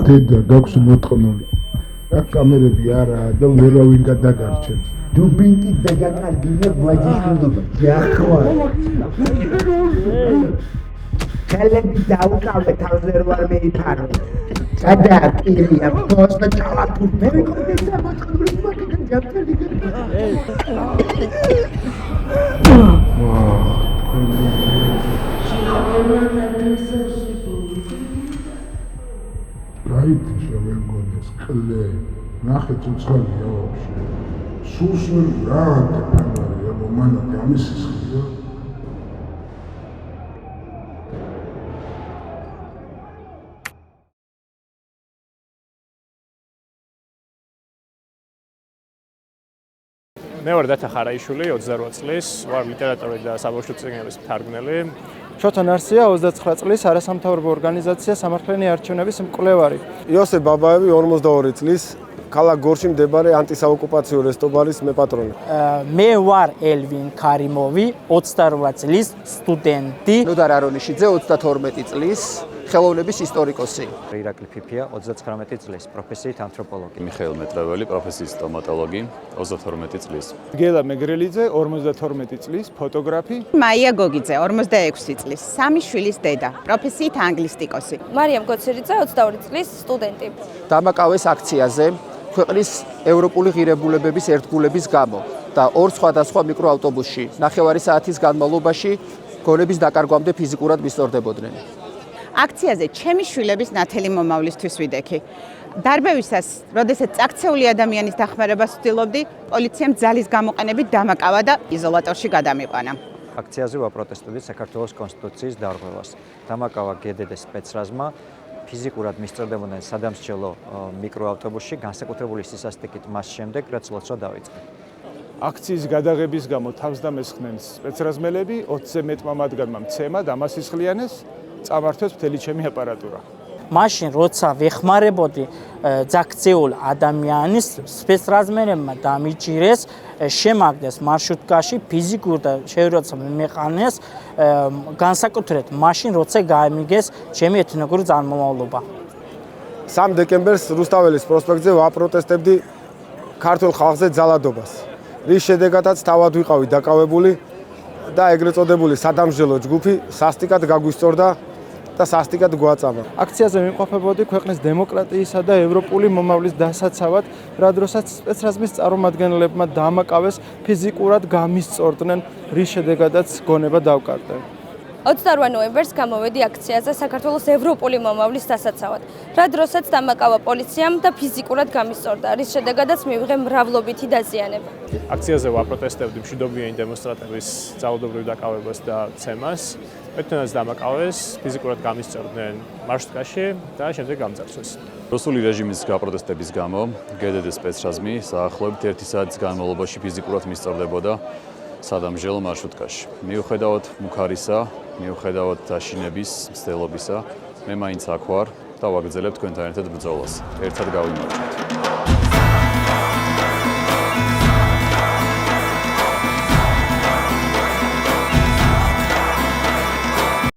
დედა გაქვს მოწყნული. აქ კამერები არაა და ვერავინ გადაგარჩენს. დუბინტი დაგაკარგია ვაჯიშვილობა. ჯახვა. კალები დაუკავე თავზე ვარ მეიფარო. სადა კირია პოსტა ჩავაფურ. მე ვიყავდი სამოწყნული მაგიდან ჯაფთელი. Раите შევეგონეს კლე. ნახე ცოცხალია ვაფშე. სუსული რა დეპანარია მომანათი ამის სისხლია. მე ვარ დათა ხარაიშვილი, 28 წლის, ვარ ლიტერატურის და საბავშვო წიგნების მთარგმნელი. შოთა ნარსია 29 წლის არასამთავრობო ორგანიზაცია სამართლიანი არჩევნების მკვლევარი. იოსებ ბაბაევი 42 წლის ქალაქ გორში მდებარე ანტისაოკუპაციო რესტორანის მეპატრონი. მე ვარ ელვინ ქარიმოვი, 28 წლის სტუდენტი. ნოდარ არონიშიძე 32 წლის ხელოვნების ისტორიკოსი. ირაკლი ფიფია 39 წლის პროფესიით ანთროპოლოგი. მიხეილ მეტრეველი პროფესიით სტომატოლოგი 32 წლის. გელა მეგრელიძე 52 წლის ფოტოგრაფი. მაია გოგიძე 46 წლის სამი შვილის დედა პროფესიით ანგლისტიკოსი. მარიამ გოცერიძე 22 წლის სტუდენტი. დამაკავეს აქციაზე ქვეყნის ევროპული ღირებულებების ერთგულების გამო და ორ სხვადასხვა მიკროავტობუსში 9 საათის განმავლობაში გონების დაკარგვამდე ფიზიკურად მისწორდებოდნენ. აქციაზე ჩემი შვილების ნათელი მომავლისთვის ვიდექი. დარბევისას, როდესაც წაქცეული ადამიანის დახმარებას ვცდილობდი, პოლიციამ ძალის გამოყენებით დამაკავა და იზოლატორში გადამიყვანა. აქციაზე ვაპროტესტებდით საქართველოს კონსტიტუციის დარღვევას. დამაკავა გდდ სპეცრაზმა ფიზიკურად მისწორდებოდნენ სადამსჯელო მიკროავტობუსში განსაკუთრებული სისასტიკით მას შემდეგ, რაც ლოცვა დაიწყო. აქციის გადაღების გამო თავს დამესხნენ სპეცრაზმელები, 20-ზე მეტმა მათგანმა მცემა და მას ისხლიანეს, წამართვეს მთელი ჩემი აპარატურა. მაშინ როცა ვეხმარებოდი ძაქცეულ ადამიანის სპეცრაზმელებმა დამიჭირეს, შემაგდეს მარშრუტკაში ფიზიკურ და შეურაცხ მეყანეს განსაკუთრებით მაშინ როცა გაიმიგეს ჩემი ეთნოგრული წარმომავლობა. 3 დეკემბერს რუსთაველის პროსპექტზე ვაპროტესტებდი ქართულ ხალხზე ძალადობას. რის შედეგადაც თავად ვიყავი დაკავებული და ეგრეთ წოდებული სადამსჯელო ჯგუფი სასტიკად გაგვისწორდა და სასტიკად გვაწამა. აქციაზე მიმყოფებოდი ქვეყნის დემოკრატიისა და ევროპული მომავლის დასაცავად, რა დროსაც სპეცრაზმის წარმომადგენლებმა დამაკავეს ფიზიკურად გამისწორდნენ, რის შედეგადაც გონება დავკარგდნენ. 28 ნოემბერს გამოვედი აქციაზე საქართველოს ევროპული მომავლის დასაცავად, რა დროსაც დამაკავა პოლიციამ და ფიზიკურად გამისწორდა, რის შედეგადაც მივიღე მრავლობითი დაზიანება. აქციაზე ვაპროტესტებდი მშვიდობიანი დემონსტრანტების ძალადობრივ დაკავებას და ცემას. მეთუნაც დამაკავეს, ფიზიკურად გამისწორდნენ მარშრუტკაში და შემდეგ გამძარცვეს. რუსული რეჟიმის გაპროტესტების გამო გდდ სპეცრაზმი საახლოებით 1 საათის განმავლობაში ფიზიკურად მისწორდებოდა სადამსჯელო მარშრუტკაში. მიუხედავად მუქარისა, მიუხედავად დაშინების, მცდელობისა, მე მაინც აქ ვარ და ვაგრძელებ თქვენთან ერთად ბრძოლას. ერთად გავიმარჯვებთ.